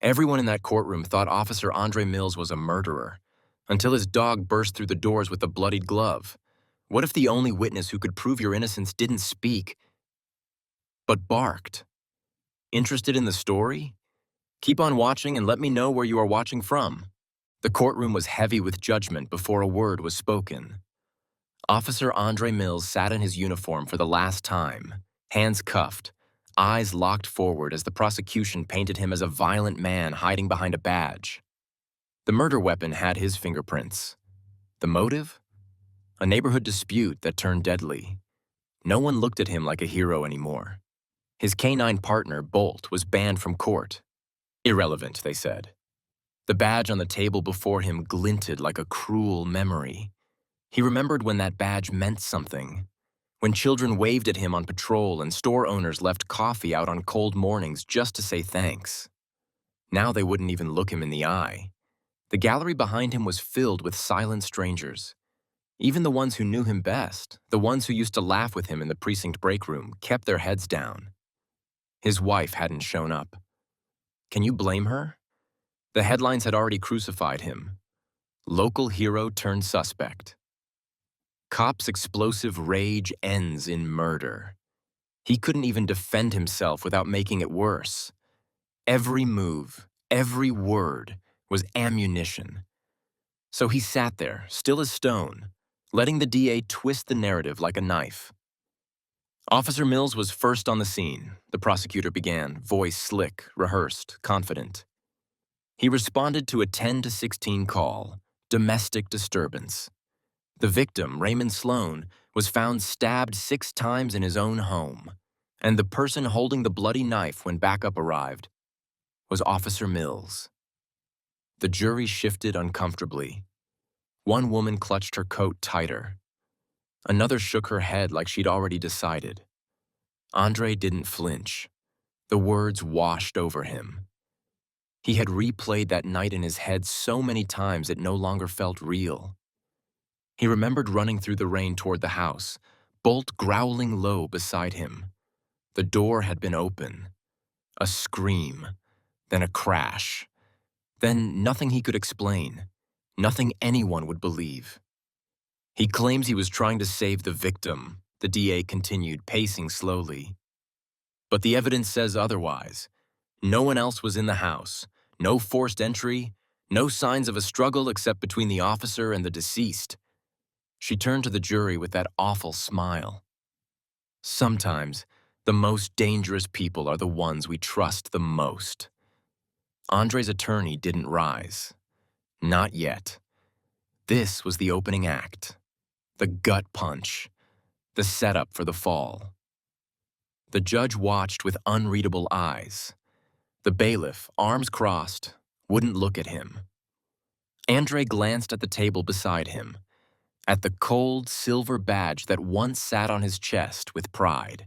Everyone in that courtroom thought Officer Andre Mills was a murderer, until his dog burst through the doors with a bloodied glove. What if the only witness who could prove your innocence didn't speak, but barked? Interested in the story? Keep on watching and let me know where you are watching from. The courtroom was heavy with judgment before a word was spoken. Officer Andre Mills sat in his uniform for the last time, hands cuffed, eyes locked forward as the prosecution painted him as a violent man hiding behind a badge. The murder weapon had his fingerprints. The motive? A neighborhood dispute that turned deadly. No one looked at him like a hero anymore. His canine partner, Bolt, was banned from court. Irrelevant, they said. The badge on the table before him glinted like a cruel memory. He remembered when that badge meant something. When children waved at him on patrol and store owners left coffee out on cold mornings just to say thanks. Now they wouldn't even look him in the eye. The gallery behind him was filled with silent strangers. Even the ones who knew him best, the ones who used to laugh with him in the precinct break room, kept their heads down. His wife hadn't shown up. Can you blame her? The headlines had already crucified him. Local hero turned suspect. Cop's explosive rage ends in murder. He couldn't even defend himself without making it worse. Every move, every word was ammunition. So he sat there, still as stone, letting the DA twist the narrative like a knife. Officer Mills was first on the scene, the prosecutor began, voice slick, rehearsed, confident. He responded to a 10-16 call, domestic disturbance. The victim, Raymond Sloan, was found stabbed 6 times in his own home, and the person holding the bloody knife when backup arrived was Officer Mills. The jury shifted uncomfortably. One woman clutched her coat tighter. Another shook her head like she'd already decided. Andre didn't flinch. The words washed over him. He had replayed that night in his head so many times it no longer felt real. He remembered running through the rain toward the house, Bolt growling low beside him. The door had been open. A scream, then a crash. Then nothing he could explain, nothing anyone would believe. He claims he was trying to save the victim, the DA continued, pacing slowly. But the evidence says otherwise. No one else was in the house, no forced entry, no signs of a struggle except between the officer and the deceased. She turned to the jury with that awful smile. Sometimes, the most dangerous people are the ones we trust the most. Andre's attorney didn't rise. Not yet. This was the opening act. The gut punch. The setup for the fall. The judge watched with unreadable eyes. The bailiff, arms crossed, wouldn't look at him. Andre glanced at the table beside him, at the cold silver badge that once sat on his chest with pride.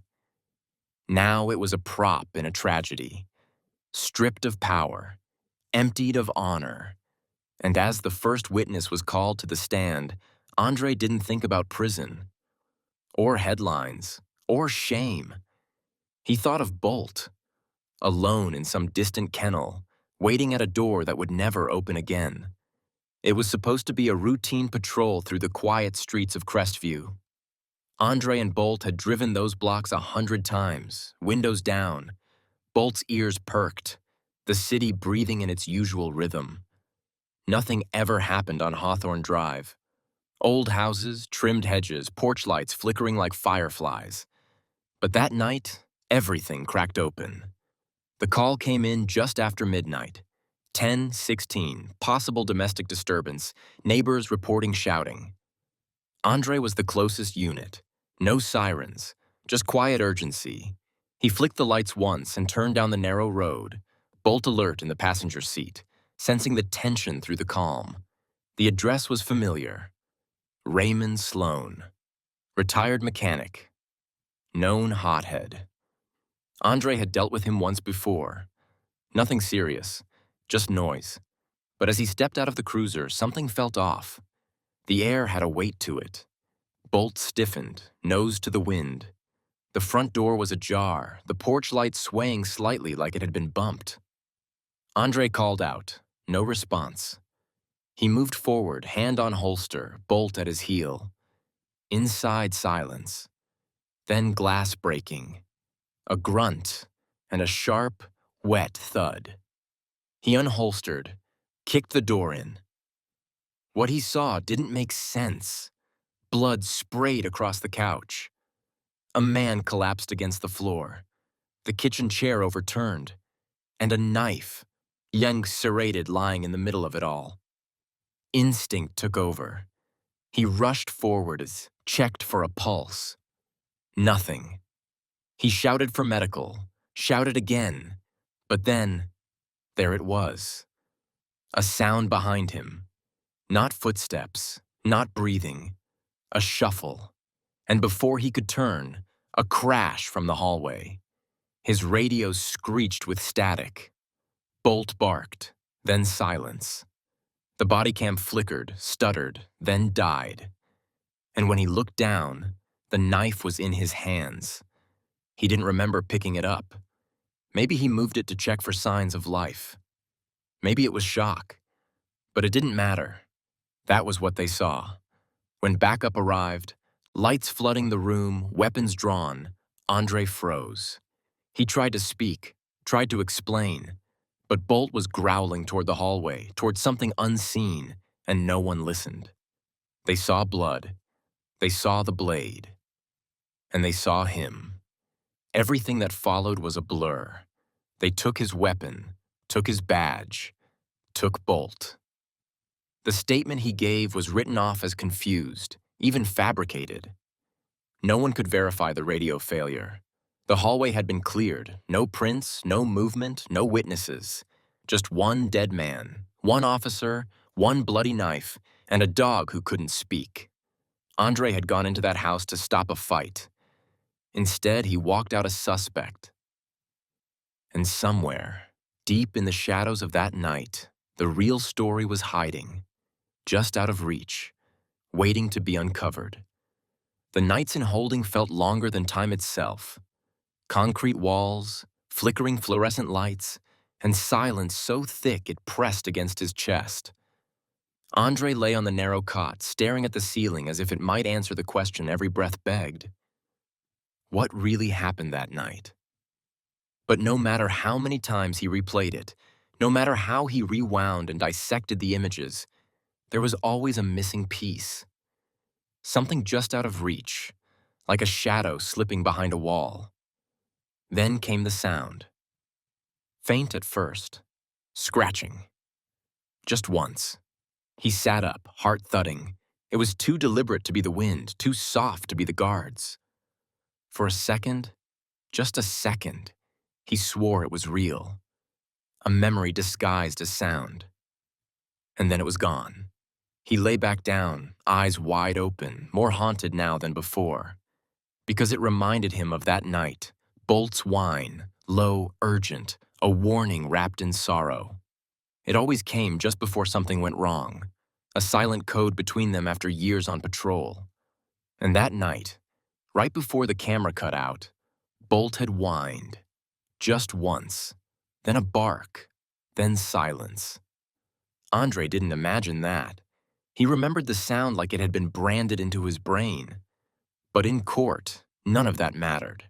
Now it was a prop in a tragedy, stripped of power, emptied of honor. And as the first witness was called to the stand, Andre didn't think about prison, or headlines, or shame. He thought of Bolt, alone in some distant kennel, waiting at a door that would never open again. It was supposed to be a routine patrol through the quiet streets of Crestview. Andre and Bolt had driven those blocks 100 times, windows down. Bolt's ears perked, the city breathing in its usual rhythm. Nothing ever happened on Hawthorne Drive. Old houses, trimmed hedges, porch lights flickering like fireflies. But that night, everything cracked open. The call came in just after midnight. 10:16, possible domestic disturbance, neighbors reporting shouting. Andre was the closest unit. No sirens, just quiet urgency. He flicked the lights once and turned down the narrow road, Bolt alert in the passenger seat, sensing the tension through the calm. The address was familiar. Raymond Sloan, retired mechanic, known hothead. Andre had dealt with him once before. Nothing serious, just noise. But as he stepped out of the cruiser, something felt off. The air had a weight to it. Bolt stiffened, nose to the wind. The front door was ajar, the porch light swaying slightly like it had been bumped. Andre called out. No response. He moved forward, hand on holster, bolt at his heel. Inside silence. Then glass breaking. A grunt, and a sharp, wet thud. He unholstered, kicked the door in. What he saw didn't make sense. Blood sprayed across the couch. A man collapsed against the floor. The kitchen chair overturned. And a knife, young serrated, lying in the middle of it all. Instinct took over. He rushed forward, checked for a pulse. Nothing. He shouted for medical, shouted again, but then, there it was. A sound behind him. Not footsteps, not breathing. A shuffle. And before he could turn, a crash from the hallway. His radio screeched with static. Bolt barked, then silence. The body cam flickered, stuttered, then died. And when he looked down, the knife was in his hands. He didn't remember picking it up. Maybe he moved it to check for signs of life. Maybe it was shock. But it didn't matter. That was what they saw. When backup arrived, lights flooding the room, weapons drawn, Andre froze. He tried to speak, tried to explain, but Bolt was growling toward the hallway, toward something unseen, and no one listened. They saw blood. They saw the blade. And they saw him. Everything that followed was a blur. They took his weapon, took his badge, took Bolt. The statement he gave was written off as confused, even fabricated. No one could verify the radio failure. The hallway had been cleared, no prints, no movement, no witnesses. Just one dead man, one officer, one bloody knife, and a dog who couldn't speak. Andre had gone into that house to stop a fight. Instead, he walked out a suspect. And somewhere, deep in the shadows of that night, the real story was hiding, just out of reach, waiting to be uncovered. The nights in holding felt longer than time itself. Concrete walls, flickering fluorescent lights, and silence so thick it pressed against his chest. Andre lay on the narrow cot, staring at the ceiling as if it might answer the question every breath begged. What really happened that night? But no matter how many times he replayed it, no matter how he rewound and dissected the images, there was always a missing piece. Something just out of reach, like a shadow slipping behind a wall. Then came the sound. Faint at first, scratching. Just once. He sat up, heart thudding. It was too deliberate to be the wind, too soft to be the guards. For a second, just a second, he swore it was real. A memory disguised as sound. And then it was gone. He lay back down, eyes wide open, more haunted now than before. Because it reminded him of that night, Bolt's whine, low, urgent, a warning wrapped in sorrow. It always came just before something went wrong, a silent code between them after years on patrol. And that night, right before the camera cut out, Bolt had whined. Just once, then a bark, then silence. Andre didn't imagine that. He remembered the sound like it had been branded into his brain. But in court, none of that mattered.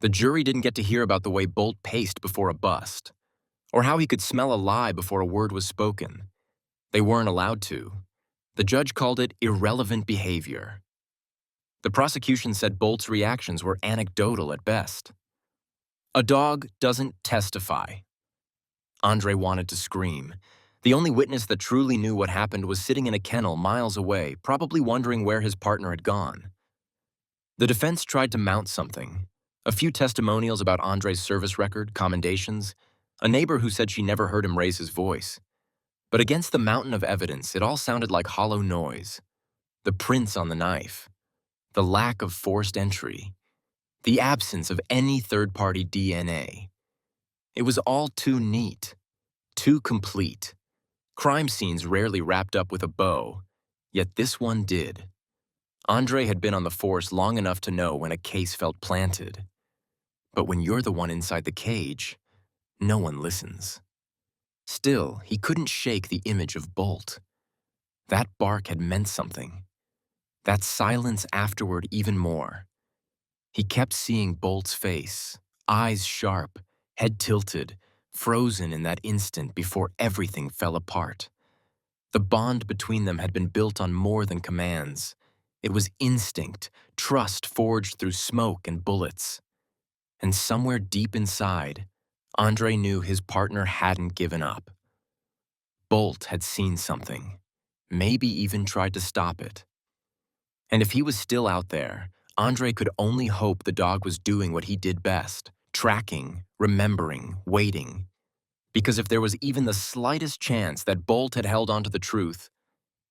The jury didn't get to hear about the way Bolt paced before a bust, or how he could smell a lie before a word was spoken. They weren't allowed to. The judge called it irrelevant behavior. The prosecution said Bolt's reactions were anecdotal at best. A dog doesn't testify. Andre wanted to scream. The only witness that truly knew what happened was sitting in a kennel miles away, probably wondering where his partner had gone. The defense tried to mount something. A few testimonials about Andre's service record, commendations, a neighbor who said she never heard him raise his voice. But against the mountain of evidence, it all sounded like hollow noise. The prints on the knife, the lack of forced entry, the absence of any third-party DNA. It was all too neat, too complete. Crime scenes rarely wrapped up with a bow, yet this one did. Andre had been on the force long enough to know when a case felt planted. But when you're the one inside the cage, no one listens. Still, he couldn't shake the image of Bolt. That bark had meant something. That silence afterward even more. He kept seeing Bolt's face, eyes sharp, head tilted, frozen in that instant before everything fell apart. The bond between them had been built on more than commands. It was instinct, trust forged through smoke and bullets. And somewhere deep inside, Andre knew his partner hadn't given up. Bolt had seen something, maybe even tried to stop it. And if he was still out there, Andre could only hope the dog was doing what he did best, tracking, remembering, waiting. Because if there was even the slightest chance that Bolt had held onto the truth,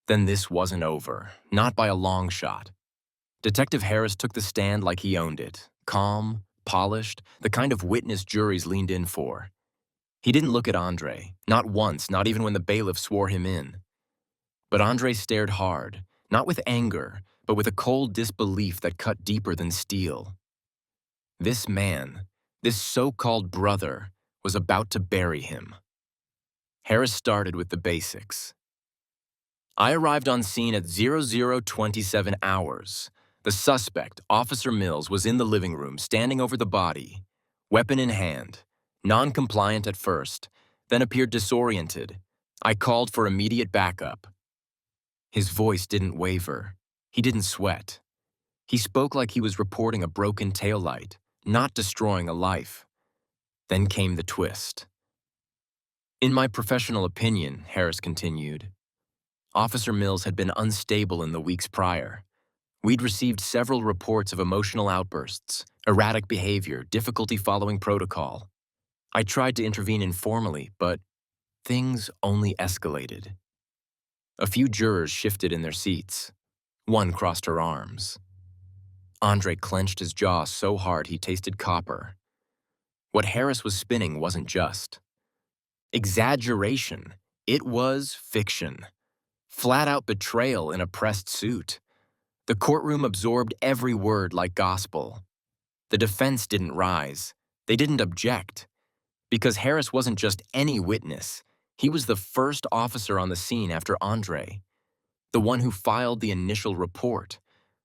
then this wasn't over, not by a long shot. Detective Harris took the stand like he owned it, calm, polished, the kind of witness juries leaned in for. He didn't look at Andre, not once, not even when the bailiff swore him in. But Andre stared hard, not with anger, but with a cold disbelief that cut deeper than steel. This man, this so-called brother, was about to bury him. Harris started with the basics. I arrived on scene at 00:27 hours. The suspect, Officer Mills, was in the living room, standing over the body, weapon in hand, non-compliant at first, then appeared disoriented. I called for immediate backup. His voice didn't waver. He didn't sweat. He spoke like he was reporting a broken taillight, not destroying a life. Then came the twist. In my professional opinion, Harris continued, Officer Mills had been unstable in the weeks prior. We'd received several reports of emotional outbursts, erratic behavior, difficulty following protocol. I tried to intervene informally, but things only escalated. A few jurors shifted in their seats. One crossed her arms. Andre clenched his jaw so hard he tasted copper. What Harris was spinning wasn't just exaggeration. It was fiction. Flat-out betrayal in a pressed suit. The courtroom absorbed every word like gospel. The defense didn't rise. They didn't object. Because Harris wasn't just any witness. He was the first officer on the scene after Andre. The one who filed the initial report.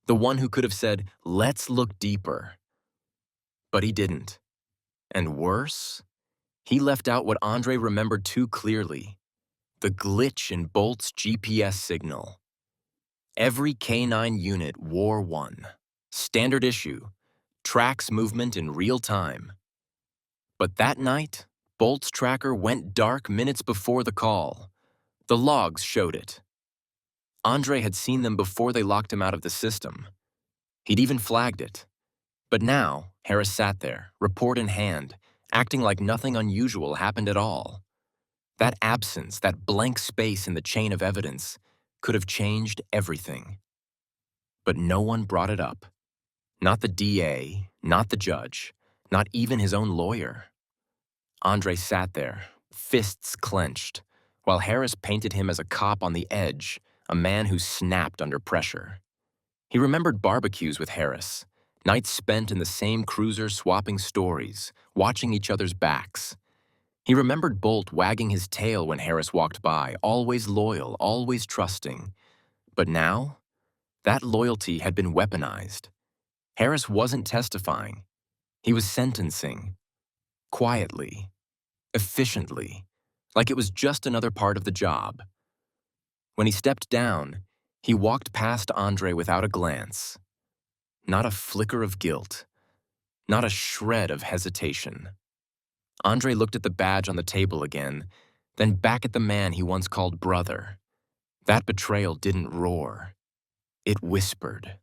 The one who could have said, let's look deeper. But he didn't. And worse, he left out what Andre remembered too clearly. The glitch in Bolt's GPS signal. Every K9 unit wore one. Standard issue. Tracks movement in real time. But that night, Bolt's tracker went dark minutes before the call. The logs showed it. Andre had seen them before they locked him out of the system. He'd even flagged it. But now, Harris sat there, report in hand, acting like nothing unusual happened at all. That absence, that blank space in the chain of evidence, could have changed everything. But no one brought it up. Not the DA, not the judge, not even his own lawyer. Andre sat there, fists clenched, while Harris painted him as a cop on the edge, a man who snapped under pressure. He remembered barbecues with Harris, nights spent in the same cruiser swapping stories, watching each other's backs. He remembered Bolt wagging his tail when Harris walked by, always loyal, always trusting. But now, that loyalty had been weaponized. Harris wasn't testifying. He was sentencing. Quietly. Efficiently. Like it was just another part of the job. When he stepped down, he walked past Andre without a glance. Not a flicker of guilt. Not a shred of hesitation. Andre looked at the badge on the table again, then back at the man he once called brother. That betrayal didn't roar. It whispered.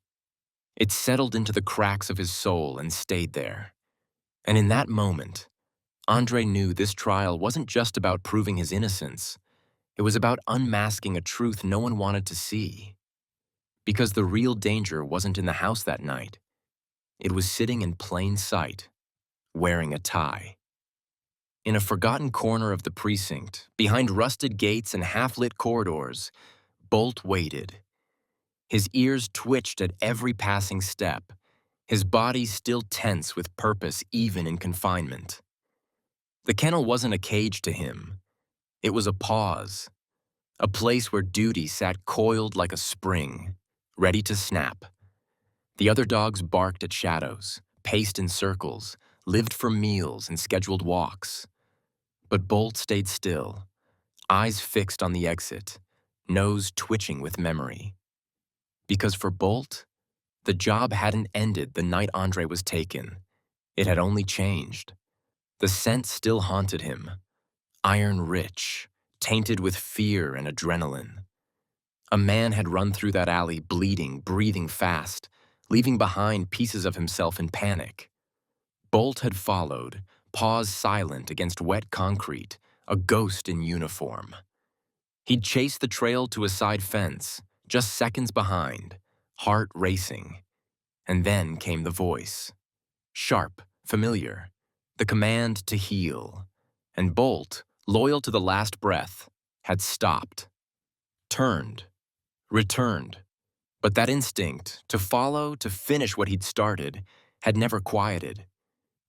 It settled into the cracks of his soul and stayed there. And in that moment, Andre knew this trial wasn't just about proving his innocence. It was about unmasking a truth no one wanted to see. Because the real danger wasn't in the house that night. It was sitting in plain sight, wearing a tie. In a forgotten corner of the precinct, behind rusted gates and half-lit corridors, Bolt waited. His ears twitched at every passing step, his body still tense with purpose even in confinement. The kennel wasn't a cage to him. It was a pause, a place where duty sat coiled like a spring, ready to snap. The other dogs barked at shadows, paced in circles, lived for meals and scheduled walks. But Bolt stayed still, eyes fixed on the exit, nose twitching with memory. Because for Bolt, the job hadn't ended the night Andre was taken. It had only changed. The scent still haunted him, iron-rich, tainted with fear and adrenaline. A man had run through that alley bleeding, breathing fast, leaving behind pieces of himself in panic. Bolt had followed, paws silent against wet concrete, a ghost in uniform. He'd chased the trail to a side fence, just seconds behind, heart racing. And then came the voice. Sharp, familiar, the command to heal. And Bolt, loyal to the last breath, had stopped. Turned. Returned. But that instinct, to follow, to finish what he'd started, had never quieted.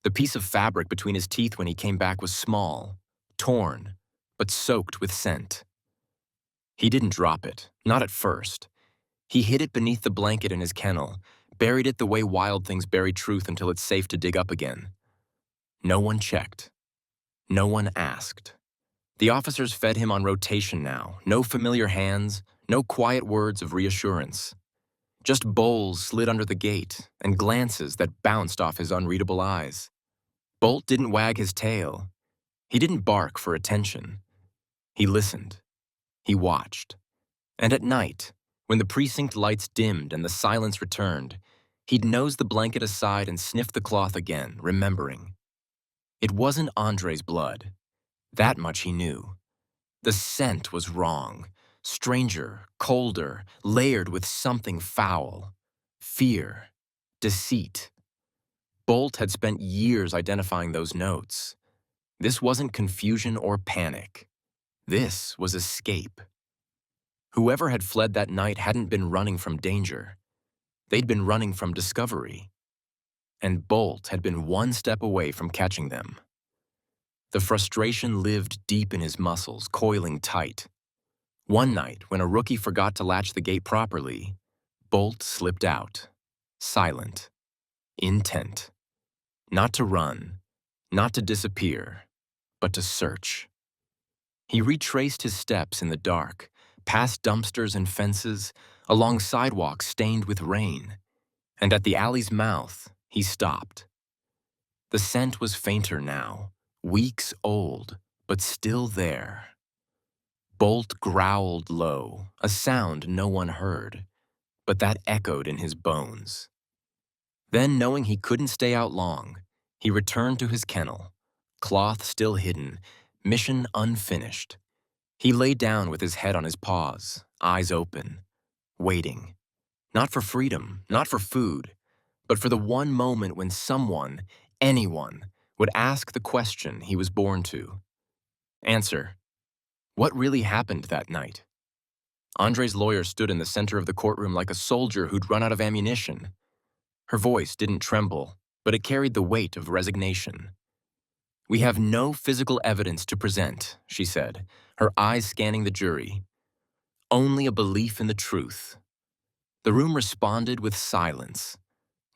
The piece of fabric between his teeth when he came back was small, torn, but soaked with scent. He didn't drop it, not at first. He hid it beneath the blanket in his kennel, buried it the way wild things bury truth until it's safe to dig up again. No one checked. No one asked. The officers fed him on rotation now, no familiar hands, no quiet words of reassurance. Just bowls slid under the gate and glances that bounced off his unreadable eyes. Bolt didn't wag his tail. He didn't bark for attention. He listened. He watched. And at night, when the precinct lights dimmed and the silence returned, he'd nose the blanket aside and sniff the cloth again, remembering. It wasn't Andre's blood. That much he knew. The scent was wrong, stranger, colder, layered with something foul. Fear, deceit. Bolt had spent years identifying those notes. This wasn't confusion or panic. This was escape. Whoever had fled that night hadn't been running from danger. They'd been running from discovery. And Bolt had been one step away from catching them. The frustration lived deep in his muscles, coiling tight. One night, when a rookie forgot to latch the gate properly, Bolt slipped out, silent, intent. Not to run, not to disappear, but to search. He retraced his steps in the dark, past dumpsters and fences, along sidewalks stained with rain, and at the alley's mouth, he stopped. The scent was fainter now, weeks old, but still there. Bolt growled low, a sound no one heard, but that echoed in his bones. Then, knowing he couldn't stay out long, he returned to his kennel, cloth still hidden, mission unfinished. He lay down with his head on his paws, eyes open, waiting. Not for freedom, not for food, but for the one moment when someone, anyone, would ask the question he was born to. Answer. What really happened that night? Andre's lawyer stood in the center of the courtroom like a soldier who'd run out of ammunition. Her voice didn't tremble, but it carried the weight of resignation. We have no physical evidence to present, she said, her eyes scanning the jury. Only a belief in the truth. The room responded with silence,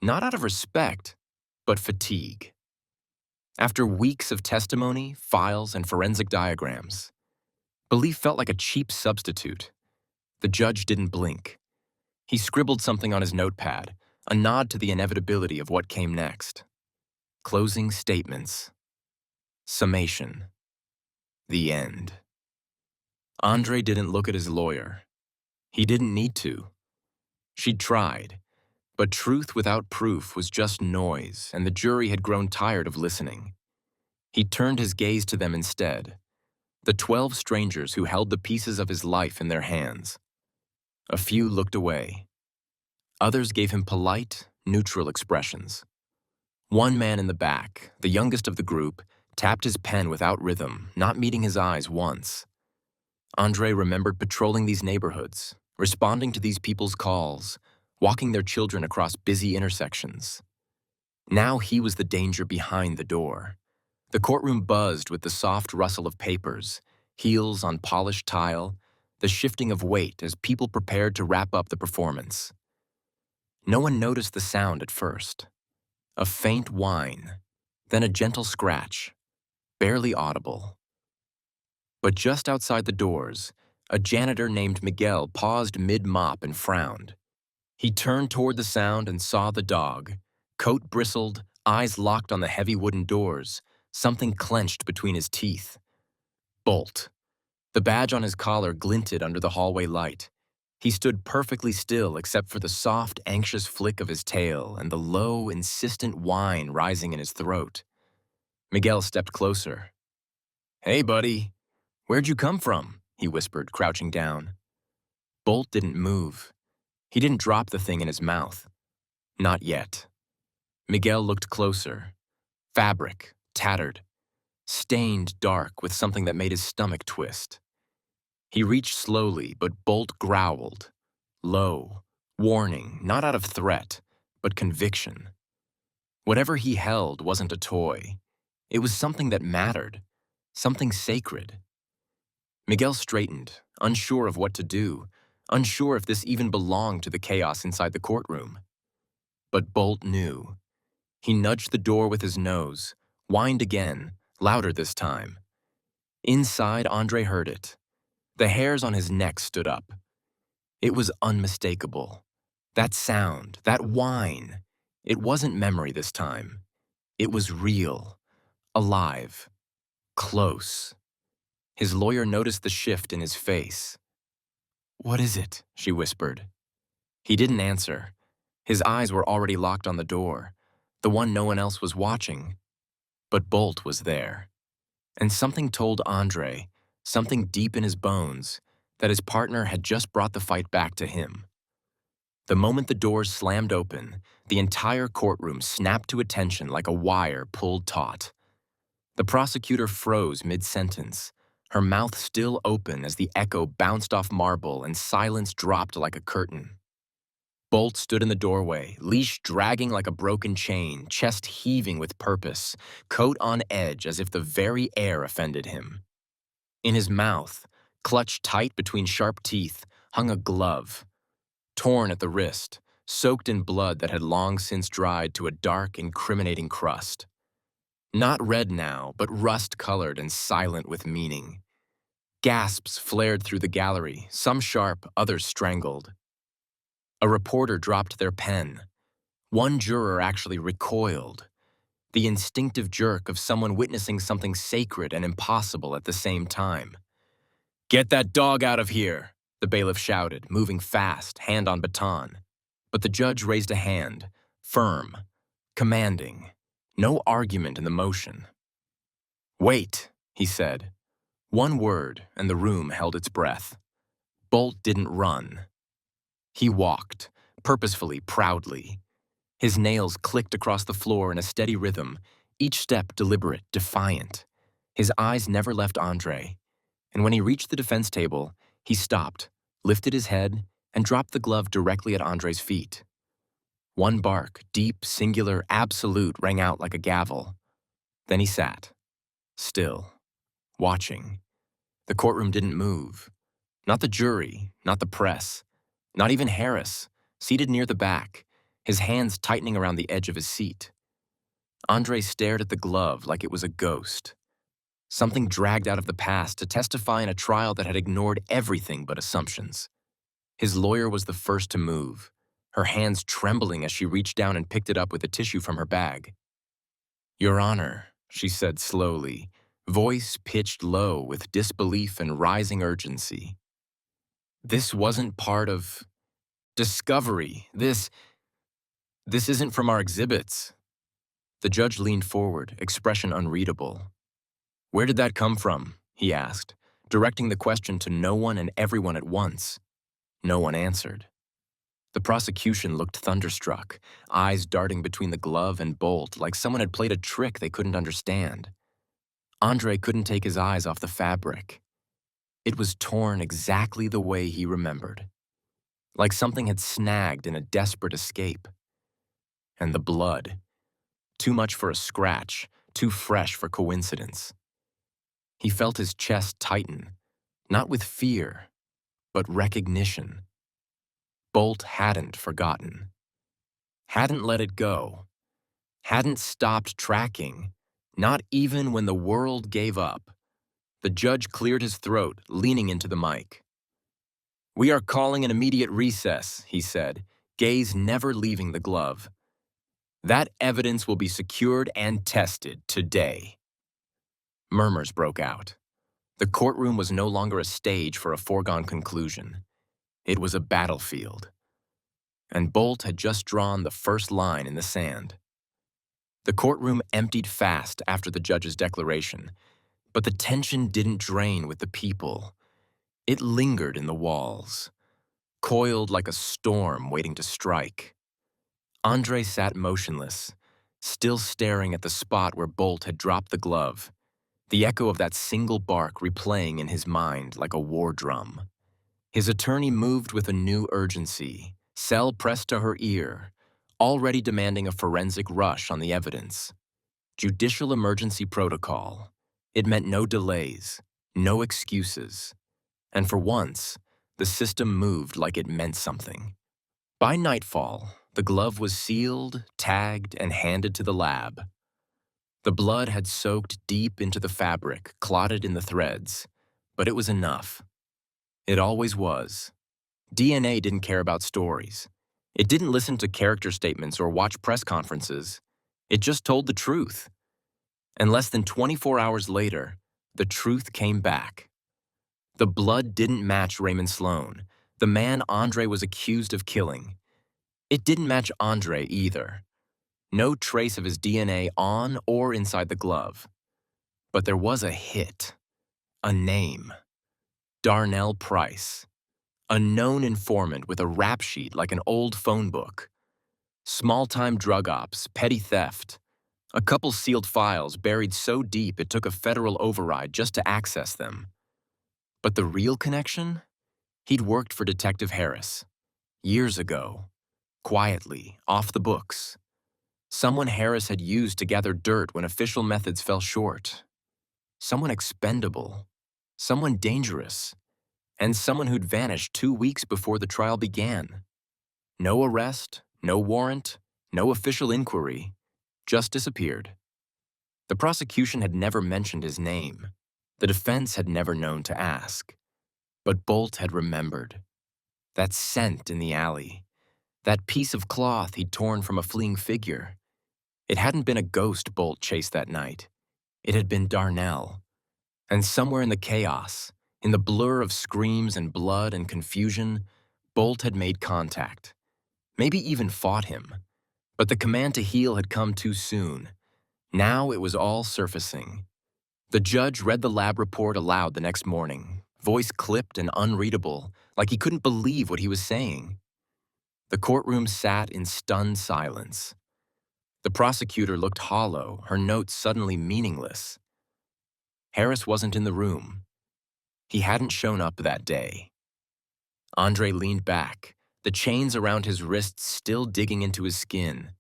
not out of respect, but fatigue. After weeks of testimony, files, and forensic diagrams, belief felt like a cheap substitute. The judge didn't blink. He scribbled something on his notepad, a nod to the inevitability of what came next. Closing statements. Summation. The end. Andre didn't look at his lawyer. He didn't need to. She'd tried, but truth without proof was just noise, and the jury had grown tired of listening. He turned his gaze to them instead, the 12 strangers who held the pieces of his life in their hands. A few looked away. Others gave him polite, neutral expressions. One man in the back, the youngest of the group, tapped his pen without rhythm, not meeting his eyes once. Andre remembered patrolling these neighborhoods, responding to these people's calls, walking their children across busy intersections. Now he was the danger behind the door. The courtroom buzzed with the soft rustle of papers, heels on polished tile, the shifting of weight as people prepared to wrap up the performance. No one noticed the sound at first. A faint whine, then a gentle scratch, barely audible. But just outside the doors, a janitor named Miguel paused mid-mop and frowned. He turned toward the sound and saw the dog, coat bristled, eyes locked on the heavy wooden doors, something clenched between his teeth. Bolt. The badge on his collar glinted under the hallway light. He stood perfectly still except for the soft, anxious flick of his tail and the low, insistent whine rising in his throat. Miguel stepped closer. "Hey, buddy. Where'd you come from?" he whispered, crouching down. Bolt didn't move. He didn't drop the thing in his mouth. Not yet. Miguel looked closer. Fabric, tattered, stained dark with something that made his stomach twist. He reached slowly, but Bolt growled. Low, warning, not out of threat, but conviction. Whatever he held wasn't a toy. It was something that mattered, something sacred. Miguel straightened, unsure of what to do, unsure if this even belonged to the chaos inside the courtroom. But Bolt knew. He nudged the door with his nose, whined again, louder this time. Inside, Andre heard it. The hairs on his neck stood up. It was unmistakable. That sound, that whine, it wasn't memory this time. It was real, alive, close. His lawyer noticed the shift in his face. "What is it?" she whispered. He didn't answer. His eyes were already locked on the door, the one no one else was watching. But Bolt was there. And something told Andre, something deep in his bones, that his partner had just brought the fight back to him. The moment the doors slammed open, the entire courtroom snapped to attention like a wire pulled taut. The prosecutor froze mid-sentence, her mouth still open as the echo bounced off marble and silence dropped like a curtain. Bolt stood in the doorway, leash dragging like a broken chain, chest heaving with purpose, coat on edge as if the very air offended him. In his mouth, clutched tight between sharp teeth, hung a glove, torn at the wrist, soaked in blood that had long since dried to a dark, incriminating crust. Not red now, but rust-colored and silent with meaning. Gasps flared through the gallery, some sharp, others strangled. A reporter dropped their pen. One juror actually recoiled. The instinctive jerk of someone witnessing something sacred and impossible at the same time. "Get that dog out of here," the bailiff shouted, moving fast, hand on baton. But the judge raised a hand, firm, commanding. No argument in the motion. "Wait," he said. One word, and the room held its breath. Bolt didn't run. He walked, purposefully, proudly. His nails clicked across the floor in a steady rhythm, each step deliberate, defiant. His eyes never left Andre, and when he reached the defense table, he stopped, lifted his head, and dropped the glove directly at Andre's feet. One bark, deep, singular, absolute, rang out like a gavel. Then he sat, still, watching. The courtroom didn't move. Not the jury, not the press, not even Harris, seated near the back, his hands tightening around the edge of his seat. Andre stared at the glove like it was a ghost. Something dragged out of the past to testify in a trial that had ignored everything but assumptions. His lawyer was the first to move, her hands trembling as she reached down and picked it up with a tissue from her bag. "Your Honor," she said slowly, voice pitched low with disbelief and rising urgency. "This wasn't part of discovery. This isn't from our exhibits." The judge leaned forward, expression unreadable. "Where did that come from?" he asked, directing the question to no one and everyone at once. No one answered. The prosecution looked thunderstruck, eyes darting between the glove and Bolt like someone had played a trick they couldn't understand. Andre couldn't take his eyes off the fabric. It was torn exactly the way he remembered, like something had snagged in a desperate escape. And the blood. Too much for a scratch, too fresh for coincidence. He felt his chest tighten, not with fear, but recognition. Bolt hadn't forgotten, hadn't let it go, hadn't stopped tracking, not even when the world gave up. The judge cleared his throat, leaning into the mic. "We are calling an immediate recess," he said, gaze never leaving the glove. "That evidence will be secured and tested today." Murmurs broke out. The courtroom was no longer a stage for a foregone conclusion. It was a battlefield. And Bolt had just drawn the first line in the sand. The courtroom emptied fast after the judge's declaration, but the tension didn't drain with the people. It lingered in the walls, coiled like a storm waiting to strike. Andre sat motionless, still staring at the spot where Bolt had dropped the glove, the echo of that single bark replaying in his mind like a war drum. His attorney moved with a new urgency, cell pressed to her ear, already demanding a forensic rush on the evidence. Judicial emergency protocol. It meant no delays, no excuses. And for once, the system moved like it meant something. By nightfall, the glove was sealed, tagged, and handed to the lab. The blood had soaked deep into the fabric, clotted in the threads, but it was enough. It always was. DNA didn't care about stories. It didn't listen to character statements or watch press conferences. It just told the truth. And less than 24 hours later, the truth came back. The blood didn't match Raymond Sloan, the man Andre was accused of killing. It didn't match Andre either. No trace of his DNA on or inside the glove. But there was a hit, a name. Darnell Price, a known informant with a rap sheet like an old phone book. Small-time drug ops, petty theft, a couple sealed files buried so deep it took a federal override just to access them. But the real connection? He'd worked for Detective Harris. Years ago. Quietly, off the books. Someone Harris had used to gather dirt when official methods fell short. Someone expendable. Someone dangerous. And someone who'd vanished 2 weeks before the trial began. No arrest, no warrant, no official inquiry. Just disappeared. The prosecution had never mentioned his name. The defense had never known to ask. But Bolt had remembered. That scent in the alley. That piece of cloth he'd torn from a fleeing figure. It hadn't been a ghost Bolt chased that night. It had been Darnell. And somewhere in the chaos, in the blur of screams and blood and confusion, Bolt had made contact. Maybe even fought him. But the command to heal had come too soon. Now it was all surfacing. The judge read the lab report aloud the next morning, voice clipped and unreadable, like he couldn't believe what he was saying. The courtroom sat in stunned silence. The prosecutor looked hollow, her notes suddenly meaningless. Harris wasn't in the room. He hadn't shown up that day. Andre leaned back, the chains around his wrists still digging into his skin.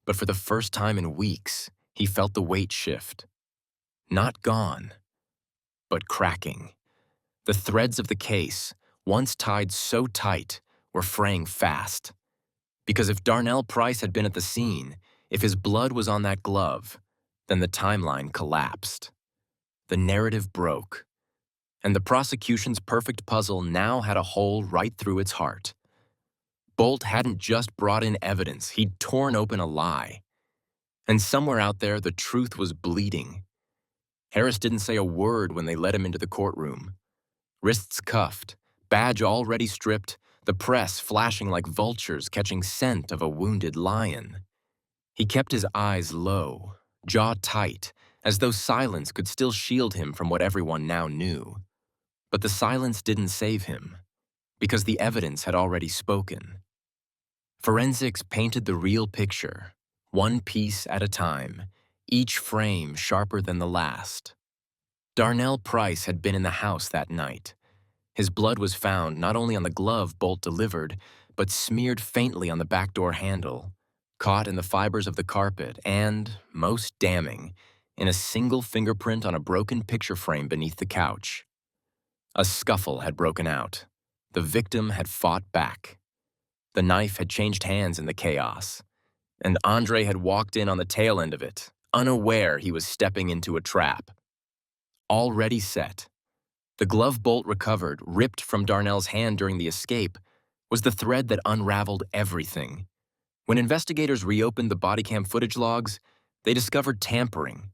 But for the first time in weeks, he felt the weight shift. Not gone, but cracking. The threads of the case, once tied so tight, were fraying fast. Because if Darnell Price had been at the scene, if his blood was on that glove, then the timeline collapsed. The narrative broke. And the prosecution's perfect puzzle now had a hole right through its heart. Bolt hadn't just brought in evidence, he'd torn open a lie. And somewhere out there, the truth was bleeding. Harris didn't say a word when they led him into the courtroom. Wrists cuffed, badge already stripped, the press flashing like vultures catching scent of a wounded lion. He kept his eyes low, jaw tight, as though silence could still shield him from what everyone now knew. But the silence didn't save him, because the evidence had already spoken. Forensics painted the real picture, one piece at a time, each frame sharper than the last. Darnell Price had been in the house that night. His blood was found not only on the glove Bolt delivered, but smeared faintly on the back door handle, caught in the fibers of the carpet, and, most damning, in a single fingerprint on a broken picture frame beneath the couch. A scuffle had broken out. The victim had fought back. The knife had changed hands in the chaos, and Andre had walked in on the tail end of it, unaware he was stepping into a trap. Already set, the glove bolt recovered, ripped from Darnell's hand during the escape, was the thread that unraveled everything. When investigators reopened the body cam footage logs, they discovered tampering.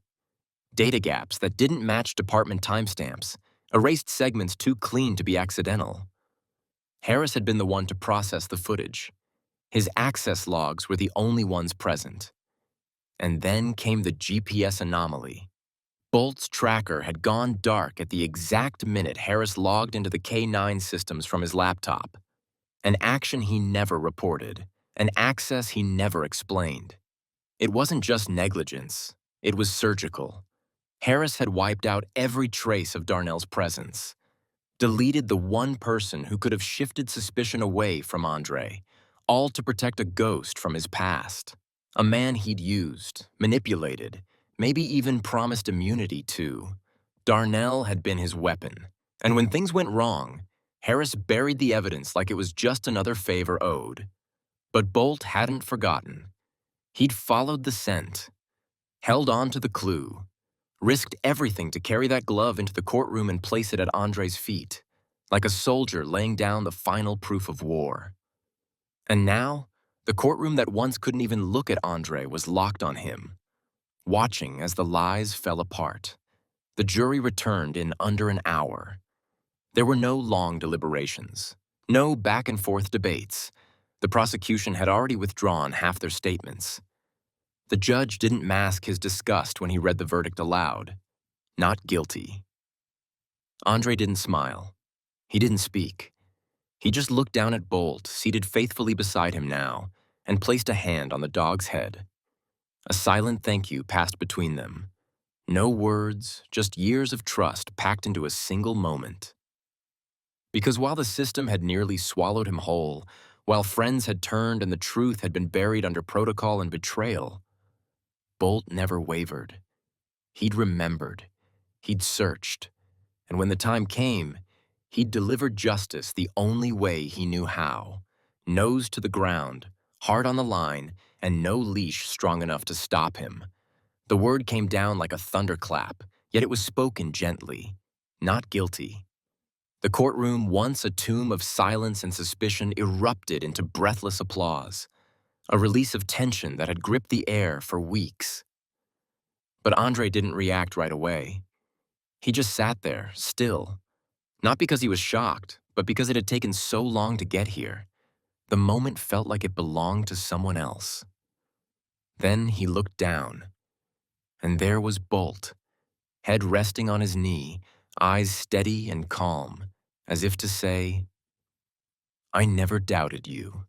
Data gaps that didn't match department timestamps, erased segments too clean to be accidental. Harris had been the one to process the footage. His access logs were the only ones present. And then came the GPS anomaly. Bolt's tracker had gone dark at the exact minute Harris logged into the K9 systems from his laptop. An action he never reported, an access he never explained. It wasn't just negligence, it was surgical. Harris had wiped out every trace of Darnell's presence, deleted the one person who could have shifted suspicion away from Andre, all to protect a ghost from his past. A man he'd used, manipulated, maybe even promised immunity to. Darnell had been his weapon, and when things went wrong, Harris buried the evidence like it was just another favor owed. But Bolt hadn't forgotten. He'd followed the scent, held on to the clue, risked everything to carry that glove into the courtroom and place it at Andre's feet, like a soldier laying down the final proof of war. And now, the courtroom that once couldn't even look at Andre was locked on him, watching as the lies fell apart. The jury returned in under an hour. There were no long deliberations, no back-and-forth debates. The prosecution had already withdrawn half their statements. The judge didn't mask his disgust when he read the verdict aloud. Not guilty. Andre didn't smile. He didn't speak. He just looked down at Bolt, seated faithfully beside him now, and placed a hand on the dog's head. A silent thank you passed between them. No words, just years of trust packed into a single moment. Because while the system had nearly swallowed him whole, while friends had turned and the truth had been buried under protocol and betrayal, Bolt never wavered. He'd remembered. He'd searched. And when the time came, he'd delivered justice the only way he knew how. Nose to the ground, heart on the line, and no leash strong enough to stop him. The word came down like a thunderclap, yet it was spoken gently. Not guilty. The courtroom, once a tomb of silence and suspicion, erupted into breathless applause, a release of tension that had gripped the air for weeks. But Andre didn't react right away. He just sat there, still. Not because he was shocked, but because it had taken so long to get here. The moment felt like it belonged to someone else. Then he looked down, and there was Bolt, head resting on his knee, eyes steady and calm, as if to say, "I never doubted you."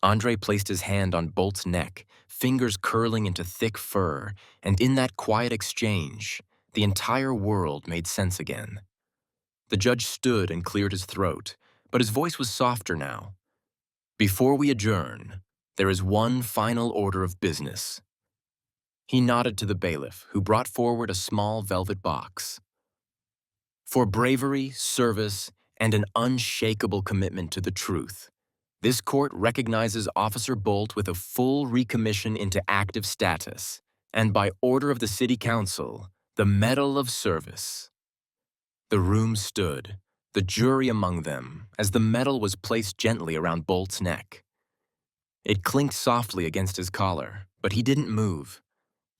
Andre placed his hand on Bolt's neck, fingers curling into thick fur, and in that quiet exchange, the entire world made sense again. The judge stood and cleared his throat, but his voice was softer now. "Before we adjourn, there is one final order of business." He nodded to the bailiff, who brought forward a small velvet box. "For bravery, service, and an unshakable commitment to the truth, this court recognizes Officer Bolt with a full recommission into active status, and by order of the City Council, the Medal of Service." The room stood, the jury among them, as the medal was placed gently around Bolt's neck. It clinked softly against his collar, but he didn't move.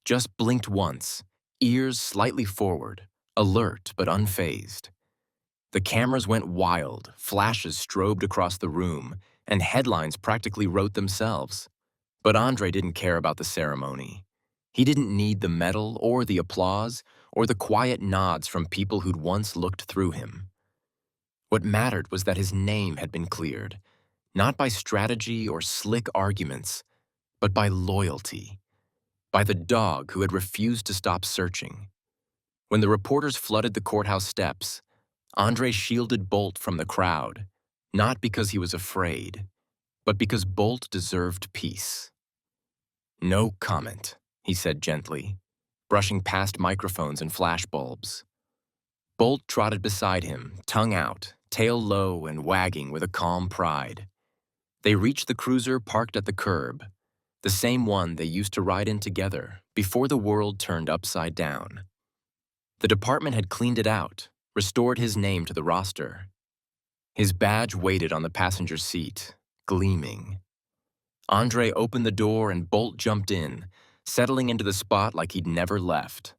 Just blinked once, ears slightly forward, alert but unfazed. The cameras went wild, flashes strobed across the room, and headlines practically wrote themselves. But Andre didn't care about the ceremony. He didn't need the medal or the applause or the quiet nods from people who'd once looked through him. What mattered was that his name had been cleared, not by strategy or slick arguments, but by loyalty, by the dog who had refused to stop searching. When the reporters flooded the courthouse steps, Andre shielded Bolt from the crowd, not because he was afraid, but because Bolt deserved peace. "No comment," he said gently. brushing past microphones and flashbulbs. Bolt trotted beside him, tongue out, tail low and wagging with a calm pride. They reached the cruiser parked at the curb, the same one they used to ride in together before the world turned upside down. The department had cleaned it out, restored his name to the roster. His badge waited on the passenger seat, gleaming. Andre opened the door and Bolt jumped in, settling into the spot like he'd never left.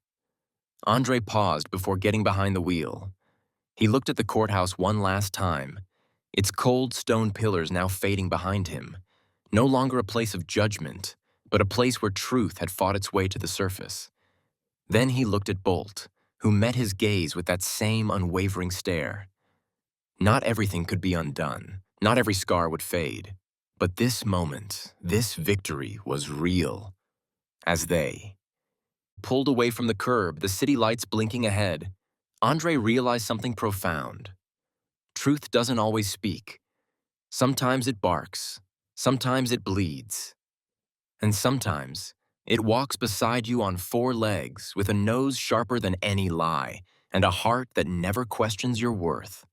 Andre paused before getting behind the wheel. He looked at the courthouse one last time, its cold stone pillars now fading behind him. No longer a place of judgment, but a place where truth had fought its way to the surface. Then he looked at Bolt, who met his gaze with that same unwavering stare. Not everything could be undone, not every scar would fade. But this moment, this victory was real. As they pulled away from the curb, the city lights blinking ahead, Andre realized something profound. Truth doesn't always speak. Sometimes it barks, sometimes it bleeds, and sometimes it walks beside you on four legs with a nose sharper than any lie and a heart that never questions your worth.